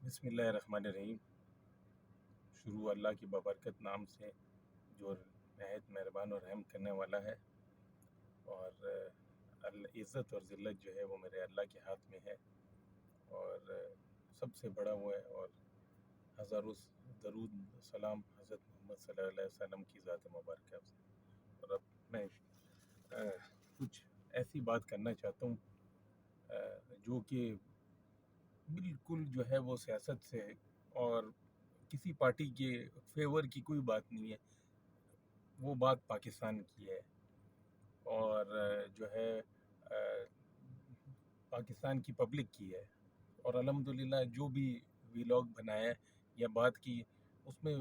بسم اللہ الرحمن الرحیم۔ شروع اللہ کی بابرکت نام سے جو نہایت مہربان اور رحم کرنے والا ہے، اور عزت اور ذلت جو ہے وہ میرے اللہ کے ہاتھ میں ہے، اور سب سے بڑا وہ ہے، اور ہزاروں درود سلام حضرت محمد صلی اللہ علیہ وسلم کی ذات مبارکہ سے۔ اور اب میں کچھ ایسی بات کرنا چاہتا ہوں جو کہ بالکل جو ہے وہ سیاست سے اور کسی پارٹی کے فیور کی کوئی بات نہیں ہے، وہ بات پاکستان کی ہے، اور جو ہے پاکستان کی پبلک کی ہے۔ اور الحمدللہ جو بھی ویلاگ بنایا یا بات کی، اس میں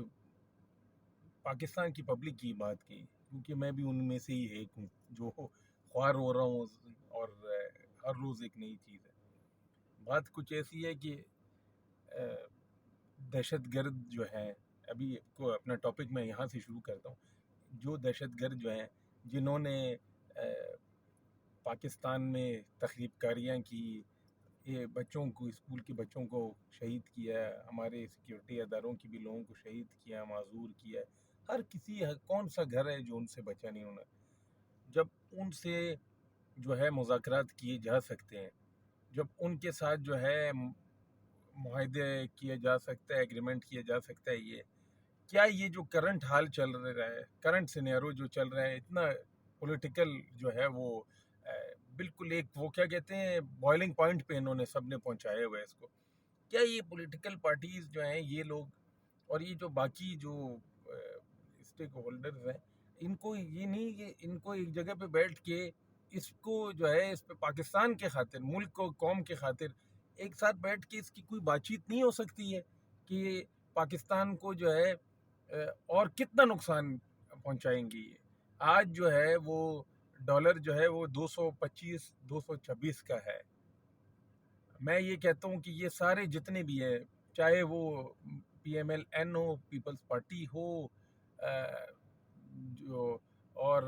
پاکستان کی پبلک کی بات کی، کیونکہ میں بھی ان میں سے ہی ایک ہوں جو خوار ہو رہا ہوں، اور ہر روز ایک نئی چیز ہے۔ بات کچھ ایسی ہے کہ دہشت گرد جو ہیں، ابھی کو اپنا ٹاپک میں یہاں سے شروع کرتا ہوں، جو دہشت گرد جو ہیں جنہوں نے پاکستان میں تخریب کاریاں کی، یہ بچوں کو، اسکول کے بچوں کو شہید کیا، ہمارے سیکیورٹی اداروں کی بھی لوگوں کو شہید کیا، معذور کیا، ہر کسی، کون سا گھر ہے جو ان سے بچا نہیں ہونا؟ جب ان سے جو ہے مذاکرات کیے جا سکتے ہیں، جب ان کے ساتھ جو ہے معاہدے کیا جا سکتا ہے، ایگریمنٹ کیا جا سکتا ہے، کیا یہ جو کرنٹ حال چل رہا ہے، کرنٹ سینیرو جو چل رہا ہے، اتنا پولیٹیکل جو ہے وہ بالکل ایک وہ کیا کہتے ہیں بوائلنگ پوائنٹ پہ انہوں نے سب نے پہنچایا ہوا ہے اس کو، کیا یہ پولیٹیکل پارٹیز جو ہیں یہ لوگ اور یہ جو باقی جو اسٹیک ہولڈرز ہیں، ان کو یہ نہیں کہ ان کو ایک جگہ پہ بیٹھ کے اس کو جو ہے اس پہ پاکستان کے خاطر، ملک و قوم کے خاطر ایک ساتھ بیٹھ کے اس کی کوئی بات چیت نہیں ہو سکتی ہے کہ پاکستان کو جو ہے اور کتنا نقصان پہنچائیں گی؟ آج جو ہے وہ ڈالر جو ہے وہ 225 226 کا ہے۔ میں یہ کہتا ہوں کہ یہ سارے جتنے بھی ہیں، چاہے وہ پی ایم ایل این ہو، پیپلز پارٹی ہو، جو اور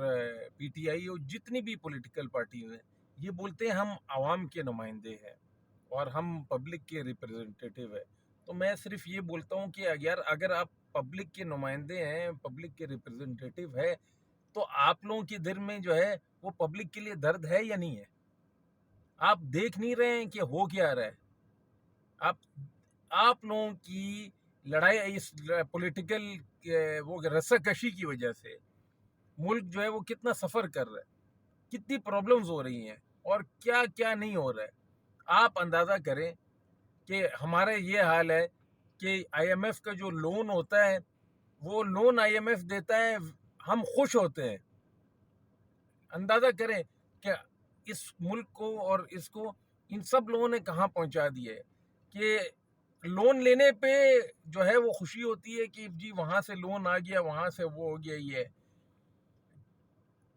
پی ٹی آئی ہو، جتنی بھی پولیٹیکل پارٹیز ہیں، یہ بولتے ہیں ہم عوام کے نمائندے ہیں اور ہم پبلک کے ریپرزنٹیٹیو ہیں۔ تو میں صرف یہ بولتا ہوں کہ اگر آپ پبلک کے نمائندے ہیں، پبلک کے ریپرزنٹیٹیو ہے، تو آپ لوگوں کے دل میں جو ہے وہ پبلک کے لیے درد ہے یا نہیں ہے؟ آپ دیکھ نہیں رہے ہیں کہ ہو کیا رہا ہے؟ آپ لوگوں کی لڑائی اس پولیٹیکل وہ رسہ کشی کی وجہ سے ملک جو ہے وہ کتنا سفر کر رہا ہے، کتنی پرابلمز ہو رہی ہیں، اور کیا کیا نہیں ہو رہا ہے۔ آپ اندازہ کریں کہ ہمارا یہ حال ہے کہ آئی ایم ایف کا جو لون ہوتا ہے، وہ لون آئی ایم ایف دیتا ہے، ہم خوش ہوتے ہیں۔ اندازہ کریں کہ اس ملک کو اور اس کو ان سب لوگوں نے کہاں پہنچا دیا ہے کہ لون لینے پہ جو ہے وہ خوشی ہوتی ہے کہ جی وہاں سے لون آ گیا، وہاں سے وہ ہو گیا۔ یہ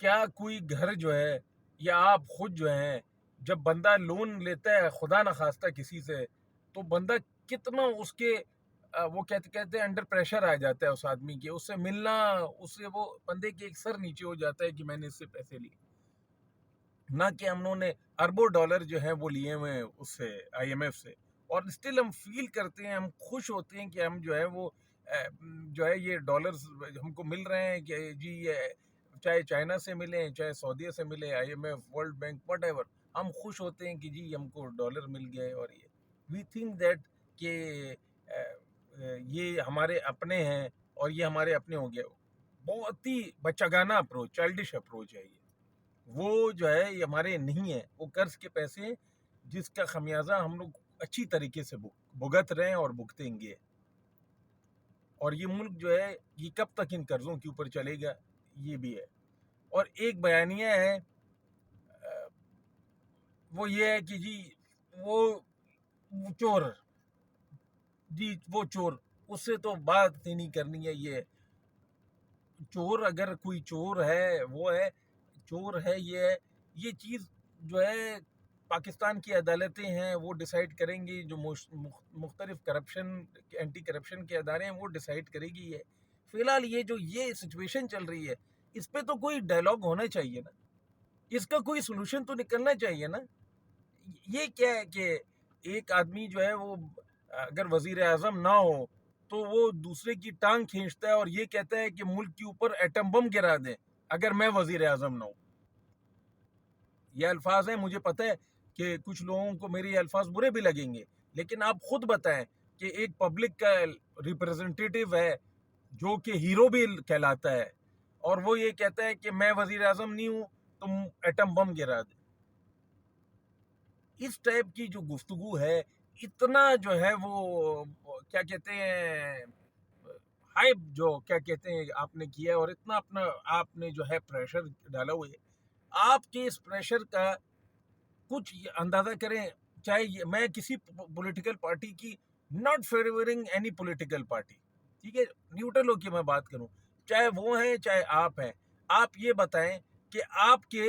کیا کوئی گھر جو ہے یا آپ خود جو ہیں، جب بندہ لون لیتا ہے خدا نخواستہ کسی سے، تو بندہ کتنا اس کے وہ کہتے ہیں انڈر پریشر آ جاتا ہے اس آدمی کے، اس سے ملنا، اس سے وہ بندے کے ایک سر نیچے ہو جاتا ہے کہ میں نے اس سے پیسے لیے، نہ کہ ہم نے اربوں ڈالر جو ہیں وہ لیے ہوئے ہیں اس سے، آئی ایم ایف سے، اور اسٹل ہم فیل کرتے ہیں، ہم خوش ہوتے ہیں کہ ہم جو ہے وہ جو ہے یہ ڈالرز ہم کو مل رہے ہیں کہ جی یہ چاہے چائنا سے ملیں، چاہے سعودیہ سے ملے، I M F, world bank, whatever, ہم خوش ہوتے ہیں کہ جی ہم کو ڈالر مل گئے۔ اور یہ وی تھنک دیٹ کہ یہ ہمارے اپنے ہیں اور یہ ہمارے اپنے ہو گئے۔ بہت ہی بچگانہ اپروچ، چائلڈش اپروچ ہے یہ، وہ جو ہے یہ ہمارے نہیں ہے، وہ قرض کے پیسے ہیں جس کا خمیازہ ہم لوگ اچھی طریقے سے بھگت رہے ہیں اور بھگتیں گے۔ اور یہ ملک جو ہے یہ کب تک ان قرضوں کے اوپر چلے گا، یہ بھی ہے۔ اور ایک بیانیہ ہے، وہ یہ ہے کہ جی وہ چور، جی وہ چور، اس سے تو بات ہی نہیں کرنی ہے۔ یہ چور، اگر کوئی چور ہے وہ ہے، چور ہے یہ چیز جو ہے پاکستان کی عدالتیں ہیں وہ ڈیسائیڈ کریں گی، جو مختلف کرپشن، اینٹی کرپشن کے ادارے ہیں وہ ڈیسائیڈ کرے گی۔ یہ فی الحال یہ سچویشن چل رہی ہے، اس پہ تو کوئی ڈائلاگ ہونا چاہیے نا، اس کا کوئی سلوشن تو نکلنا چاہیے نا۔ یہ کیا ہے کہ ایک آدمی جو ہے وہ اگر وزیر اعظم نہ ہو تو وہ دوسرے کی ٹانگ کھینچتا ہے اور یہ کہتا ہے کہ ملک کے اوپر ایٹم بم گرا دیں اگر میں وزیر اعظم نہ ہوں. یہ الفاظ ہیں، مجھے پتہ ہے کہ کچھ لوگوں کو میرے یہ الفاظ برے بھی لگیں گے، لیکن آپ خود بتائیں کہ ایک پبلک کا ریپرزنٹیٹیو ہے جو کہ ہیرو بھی کہلاتا ہے، اور وہ یہ کہتا ہے کہ میں وزیر اعظم نہیں ہوں تم ایٹم بم گرا دے. اس ٹائپ کی جو گفتگو ہے، اتنا جو ہے وہ کیا کہتے ہیں ہائپ جو کیا کہتے ہیں آپ نے کیا ہے، اور اتنا اپنا آپ نے جو ہے پریشر ڈالا ہوا ہے. آپ کے اس پریشر کا کچھ اندازہ کریں. چاہے میں کسی پولیٹیکل پارٹی کی not favouring any political party, ٹھیک ہے، نیوٹرل ہو کے میں بات کروں، چاہے وہ ہیں چاہے آپ ہیں. آپ یہ بتائیں کہ آپ کے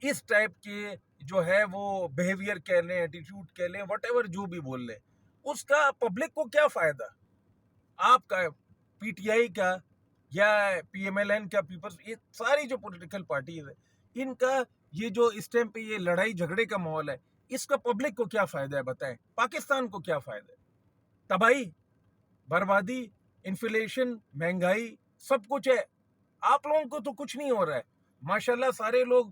اس ٹائپ کے جو ہے وہ بیہیویئر کہہ لیں، ایٹیٹیوڈ کہہ لیں، وٹ ایور جو بھی بول لیں، اس کا پبلک کو کیا فائدہ؟ آپ کا پی ٹی آئی کا یا پی ایم ایل این کا، پیپلز، یہ ساری جو پولیٹیکل پارٹیز ہیں، ان کا یہ جو اس ٹائم پہ یہ لڑائی جھگڑے کا ماحول ہے، اس کا پبلک کو کیا فائدہ ہے؟ بتائیں. پاکستان کو کیا فائدہ ہے؟ تباہی، بربادی، انفلیشن، مہنگائی، سب کچھ ہے. آپ لوگوں کو تو کچھ نہیں ہو رہا ہے. ماشاءاللہ سارے لوگ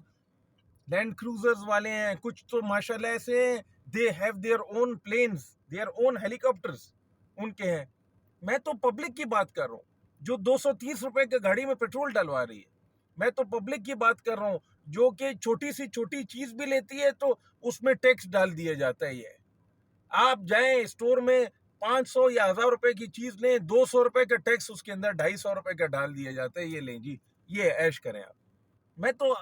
لینڈ کروزرز والے ہیں، کچھ تو ماشاءاللہ ایسے ہیں they have their own planes, their own helicopters ان کے ہیں. میں تو پبلک کی بات کر رہا ہوں جو 230 روپے کے گاڑی میں پیٹرول ڈلوا رہی ہے. میں تو پبلک کی بات کر رہا ہوں جو کہ چھوٹی سی چھوٹی چیز بھی لیتی ہے تو اس میں ٹیکس ڈال دیا جاتا ہے. یہ آپ جائیں اسٹور میں 500 یا 1000 روپے کی چیز لیں، 200 روپے کا ٹیکس اس کے اندر 250 روپے کا ڈال دیا جاتا ہے. یہ لیں جی، یہ عیش کریں آپ. میں تو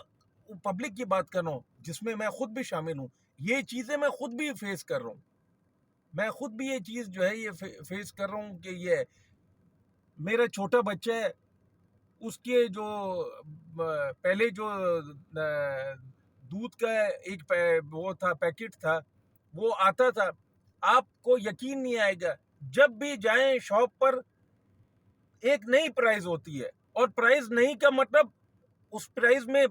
پبلک کی بات کر رہا ہوں جس میں میں خود بھی شامل ہوں. یہ چیزیں میں خود بھی فیس کر رہا ہوں. میں خود بھی یہ چیز جو ہے یہ فیس کر رہا ہوں کہ یہ میرا چھوٹا بچہ ہے، اس کے جو پہلے جو دودھ کا ایک وہ تھا، پیکٹ تھا، وہ آتا تھا. آپ کو یقین نہیں آئے گا، جب بھی جائیں شاپ پر ایک نئی پرائز ہوتی ہے، اور پرائز نہیں کا مطلب اس پرائز میں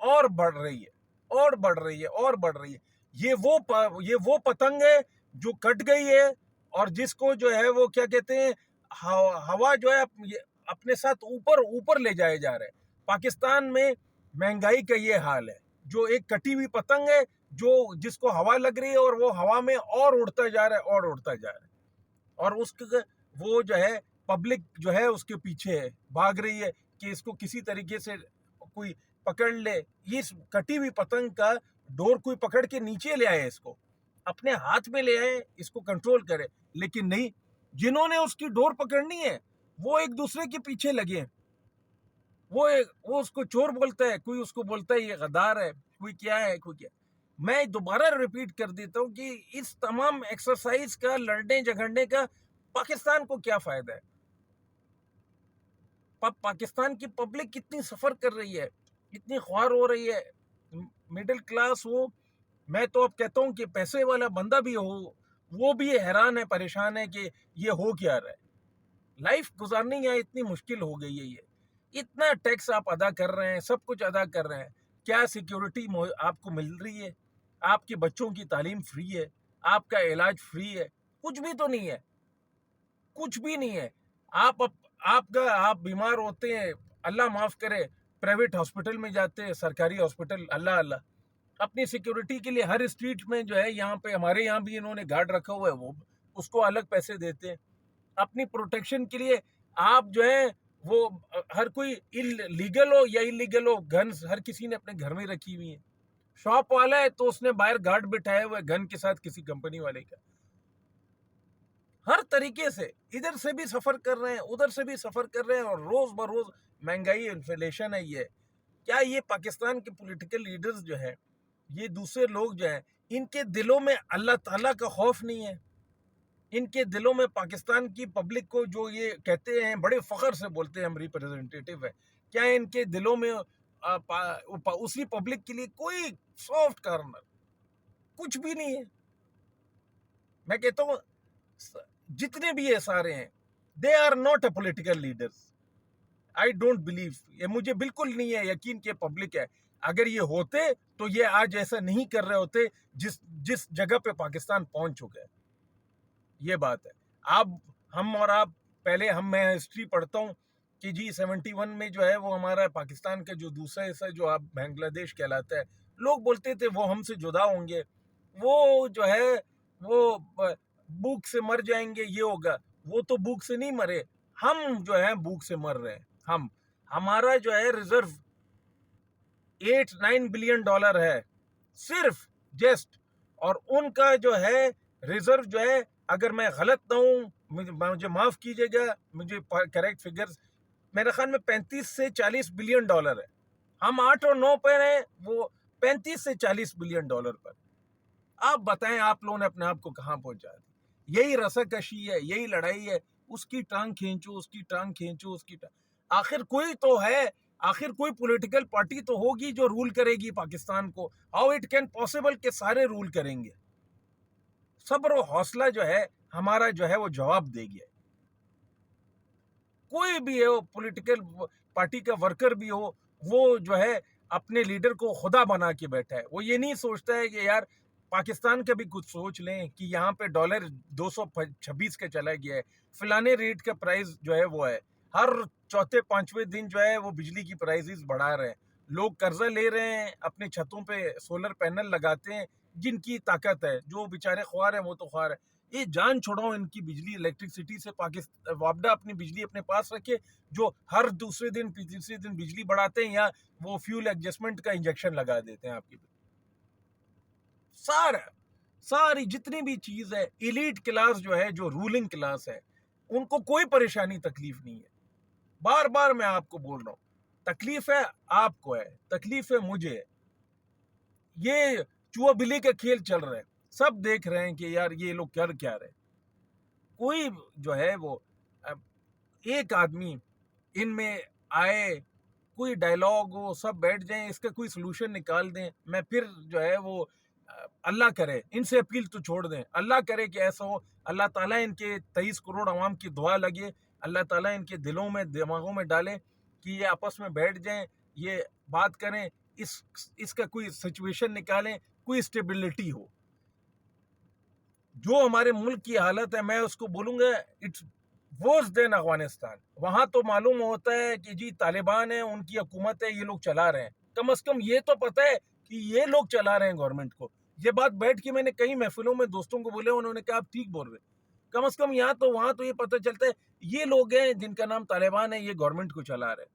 اور بڑھ رہی ہے اور بڑھ رہی ہے اور بڑھ رہی ہے. یہ وہ پتنگ ہے جو کٹ گئی ہے، اور جس کو جو ہے وہ کیا کہتے ہیں ہوا جو ہے اپنے ساتھ اوپر لے جائے جا رہے ہیں. پاکستان میں مہنگائی کا یہ حال ہے، جو ایک کٹی ہوئی پتنگ ہے جس کو ہوا لگ رہی ہے، اور وہ ہوا میں اور اڑتا جا رہا ہے اور اڑتا جا رہا ہے. اور وہ جو ہے پبلک جو ہے اس کے پیچھے بھاگ رہی ہے کہ اس کو کسی طریقے سے کوئی پکڑ لے. اس کٹی ہوئی پتنگ کا ڈور کوئی پکڑ کے نیچے لے آئے، اس کو اپنے ہاتھ میں لے آئے، اس کو کنٹرول کرے. لیکن نہیں، جنہوں نے اس کی ڈور پکڑنی ہے وہ ایک دوسرے کے پیچھے لگے ہیں. وہ اس کو چور بولتا ہے، کوئی اس کو بولتا ہے یہ غدار ہے، کوئی کیا ہے، کوئی کیا. میں دوبارہ ریپیٹ کر دیتا ہوں کہ اس تمام ایکسرسائز کا، لڑنے جھگڑنے کا پاکستان کو کیا فائدہ ہے؟ پاکستان کی پبلک کتنی سفر کر رہی ہے، کتنی خوار ہو رہی ہے. مڈل کلاس ہو، میں تو اب کہتا ہوں کہ پیسے والا بندہ بھی ہو، وہ بھی حیران ہے، پریشان ہے کہ یہ ہو کیا رہا ہے. لائف گزارنی یہاں اتنی مشکل ہو گئی ہے. یہ اتنا ٹیکس آپ ادا کر رہے ہیں، سب کچھ ادا کر رہے ہیں، کیا سیکیورٹی آپ کو مل رہی ہے؟ آپ کے بچوں کی تعلیم فری ہے؟ آپ کا علاج فری ہے؟ کچھ بھی تو نہیں ہے، کچھ بھی نہیں ہے. آپ بیمار ہوتے ہیں، اللہ معاف کرے، پرائیویٹ ہاسپٹل میں جاتے ہیں، سرکاری ہاسپٹل، اللہ اپنی سیکیورٹی کے لیے ہر اسٹریٹ میں جو ہے، یہاں پہ ہمارے یہاں بھی انہوں نے گارڈ رکھا ہوا ہے، وہ اس کو الگ پیسے دیتے ہیں. اپنی پروٹیکشن کے لیے آپ جو ہے وہ ہر کوئی لیگل ہو یا انلیگل ہو، گنز ہر کسی نے اپنے گھر میں رکھی ہوئی ہیں. شاپ والا ہے تو اس نے باہر گارڈ بٹھایا ہوا ہے گن کے ساتھ کسی کمپنی والے کا. ہر طریقے سے ادھر سے بھی سفر کر رہے ہیں، ادھر سے بھی سفر کر رہے ہیں، اور روز بروز مہنگائی، انفلیشن ہے. کیا یہ پاکستان کے پولیٹیکل لیڈرز جو ہیں، یہ دوسرے لوگ جو ہیں، ان کے دلوں میں اللہ تعالیٰ کا خوف نہیں ہے؟ ان کے دلوں میں پاکستان کی پبلک کو جو یہ کہتے ہیں، بڑے فخر سے بولتے ہیں ہم ریپرزنٹیٹیو ہیں، کیا ان کے دلوں میں اسی پبلک کے لیے کوئی سافٹ کارنر کچھ بھی نہیں ہے؟ میں کہتا ہوں جتنے بھی یہ سارے ہیں، they are not a political leaders. I don't believe, یہ مجھے بالکل نہیں ہے یقین کہ پبلک ہے. اگر یہ ہوتے تو یہ آج ایسا نہیں کر رہے ہوتے جس جگہ پہ پاکستان پہنچ چکا ہے. یہ بات ہے. اب ہم اور آپ پہلے میں ہسٹری پڑھتا ہوں کہ جی 71 میں جو ہے وہ ہمارا پاکستان کا جو دوسرا حصہ جو اب بنگلہ دیش کہلاتا ہے, لوگ بولتے تھے وہ ہم سے جدا ہوں گے, وہ جو ہے وہ بھوک سے مر جائیں گے, یہ ہوگا. وہ تو بھوک سے نہیں مرے, ہم جو ہے بھوک سے مر رہے ہیں. ہمارا جو ہے ریزرو 8-9 بلین ڈالر ہے صرف جسٹ, اور ان کا جو ہے ریزرو جو ہے, اگر میں غلط نہ ہوں مجھے معاف کیجیے گا, مجھے کریکٹ فگرز میرے خیال میں 35 سے 40 بلین ڈالر ہے. ہم 8 اور 9 پر ہیں, وہ 35 سے 40 بلین ڈالر پر. آپ بتائیں آپ لوگوں نے اپنے آپ کو کہاں پہنچا دی؟ یہی رساکشی ہے, یہی لڑائی ہے, اس کی ٹانگ کھینچو, اس کی ٹانگ کھینچو, اس کی ٹانگ. آخر کوئی تو ہے, آخر کوئی پولیٹیکل پارٹی تو ہوگی جو رول کرے گی پاکستان کو. ہاؤ اٹ کین پاسبل کہ سارے رول کریں گے؟ صبر و حوصلہ جو ہے ہمارا جو ہے وہ جواب دے گیا. کوئی بھی ہو, پولیٹیکل پارٹی کا ورکر بھی ہو, وہ جو ہے اپنے لیڈر کو خدا بنا کے بیٹھا ہے. وہ یہ نہیں سوچتا ہے کہ یار پاکستان کا بھی کچھ سوچ لیں کہ یہاں پہ ڈالر 226 کا چلا گیا ہے, فلانے ریٹ کا پرائز جو ہے وہ ہے. ہر چوتھے پانچویں دن جو ہے وہ بجلی کی پرائزز بڑھا رہے ہیں. لوگ قرضہ لے رہے ہیں, اپنے چھتوں پہ سولر پینل لگاتے ہیں, جن کی طاقت ہے. جو بیچارے خوار ہیں وہ تو خوار ہے. یہ جان چھوڑاؤ ان کی بجلی الیکٹرسٹی سے. پاکستان وابڈا اپنی بجلی اپنے پاس رکھے, جو ہر دوسرے دن تیسرے دن بجلی بڑھاتے ہیں, یا وہ فیول ایڈجسٹمنٹ کا انجیکشن لگا دیتے ہیں آپ کی. ساری جتنی بھی چیز ہے, ایلیٹ کلاس جو ہے, جو رولنگ کلاس ہے, ان کو کوئی پریشانی تکلیف نہیں ہے. بار بار میں آپ کو بول رہا ہوں, تکلیف ہے آپ کو ہے, تکلیف ہے مجھے ہے. یہ چوہا بلی کا کھیل چل رہا ہے, سب دیکھ رہے ہیں کہ یار یہ لوگ کر کیا رہے. کوئی جو ہے وہ ایک آدمی ان میں آئے, کوئی ڈائلاگ ہو, سب بیٹھ جائیں, اس کا کوئی سلوشن نکال دیں. میں پھر جو ہے وہ اللہ کرے, ان سے اپیل تو چھوڑ دیں, اللہ کرے کہ ایسا ہو. اللہ تعالیٰ ان کے 23 کروڑ عوام کی دعا لگے, اللہ تعالیٰ ان کے دلوں میں دماغوں میں ڈالے کہ یہ آپس میں بیٹھ جائیں, یہ بات کریں, اس کا کوئی سچویشن نکالیں, کوئی اسٹیبلٹی ہو. جو ہمارے ملک کی حالت ہے, میں اس کو بولوں گا اٹس ورس دین افغانستان. وہاں تو معلوم ہوتا ہے کہ جی طالبان ہیں, ان کی حکومت ہے, یہ لوگ چلا رہے ہیں. کم از کم یہ تو پتہ ہے کہ یہ لوگ چلا رہے ہیں گورنمنٹ کو. یہ بات بیٹھ کے میں نے کئی محفلوں میں دوستوں کو بولے, انہوں نے کہا آپ ٹھیک بول رہے. کم از کم یہاں تو وہاں تو یہ پتہ چلتا ہے یہ لوگ ہیں جن کا نام طالبان ہے, یہ گورنمنٹ کو چلا رہے.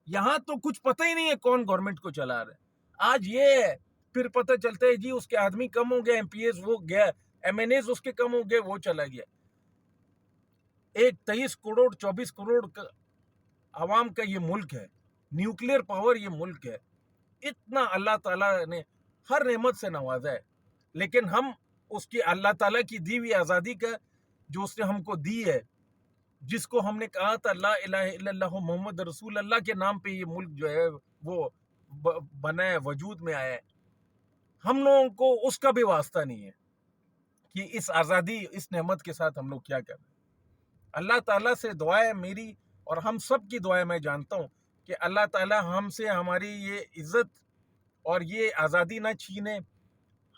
یہاں تو کچھ پتہ ہی نہیں ہے کون گورنمنٹ کو چلا رہے. آج یہ ہے, پھر پتہ چلتا ہے جی اس کے آدمی کم ہو گئے, ایم پی ایز وہ گیا, ایم این ایز اس کے کم ہو گئے, وہ چلا گیا. ایک 23 کروڑ 24 کروڑ کا عوام کا یہ ملک ہے, نیوکلیر پاور یہ ملک ہے. اتنا اللہ تعالیٰ نے ہر نعمت سے نوازا ہے, لیکن ہم اس کی اللہ تعالیٰ کی دی ہوئی آزادی کا جو اس نے ہم کو دی ہے, جس کو ہم نے کہا تھا لا الہ الا اللہ محمد رسول اللہ کے نام پہ یہ ملک جو ہے وہ بنا ہے, وجود میں آیا ہے, ہم لوگوں کو اس کا بھی واسطہ نہیں ہے کہ اس آزادی اس نعمت کے ساتھ ہم لوگ کیا کر رہے ہیں. اللہ تعالیٰ سے دعا ہے میری اور ہم سب کی دعا ہے, میں جانتا ہوں کہ اللہ تعالیٰ ہم سے ہماری یہ عزت اور یہ آزادی نہ چھینے.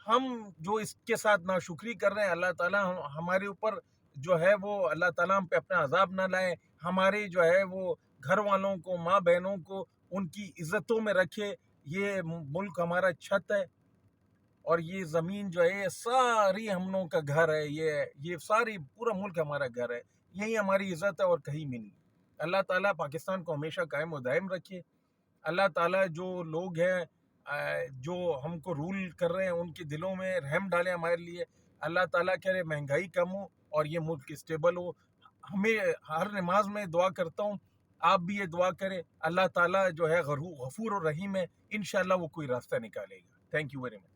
ہم جو اس کے ساتھ ناشکری کر رہے ہیں, اللہ تعالیٰ ہمارے اوپر جو ہے وہ اللہ تعالیٰ ہم پہ اپنا عذاب نہ لائے. ہمارے جو ہے وہ گھر والوں کو, ماں بہنوں کو ان کی عزتوں میں رکھے. یہ ملک ہمارا چھت ہے, اور یہ زمین جو ہے ساری ہم لوگوں کا گھر ہے. یہ ساری پورا ملک ہمارا گھر ہے, یہی ہماری عزت ہے اور کہیں بھی نہیں. اللہ تعالیٰ پاکستان کو ہمیشہ قائم و دائم رکھے. اللہ تعالیٰ جو لوگ ہیں جو ہم کو رول کر رہے ہیں, ان کے دلوں میں رحم ڈالیں ہمارے لیے. اللہ تعالیٰ کرے مہنگائی کم ہو اور یہ ملک اسٹیبل ہو. ہمیں ہر نماز میں دعا کرتا ہوں, آپ بھی یہ دعا کریں. اللہ تعالیٰ جو ہے غفور و رحیم ہے, انشاءاللہ وہ کوئی راستہ نکالے گا. Thank you very much.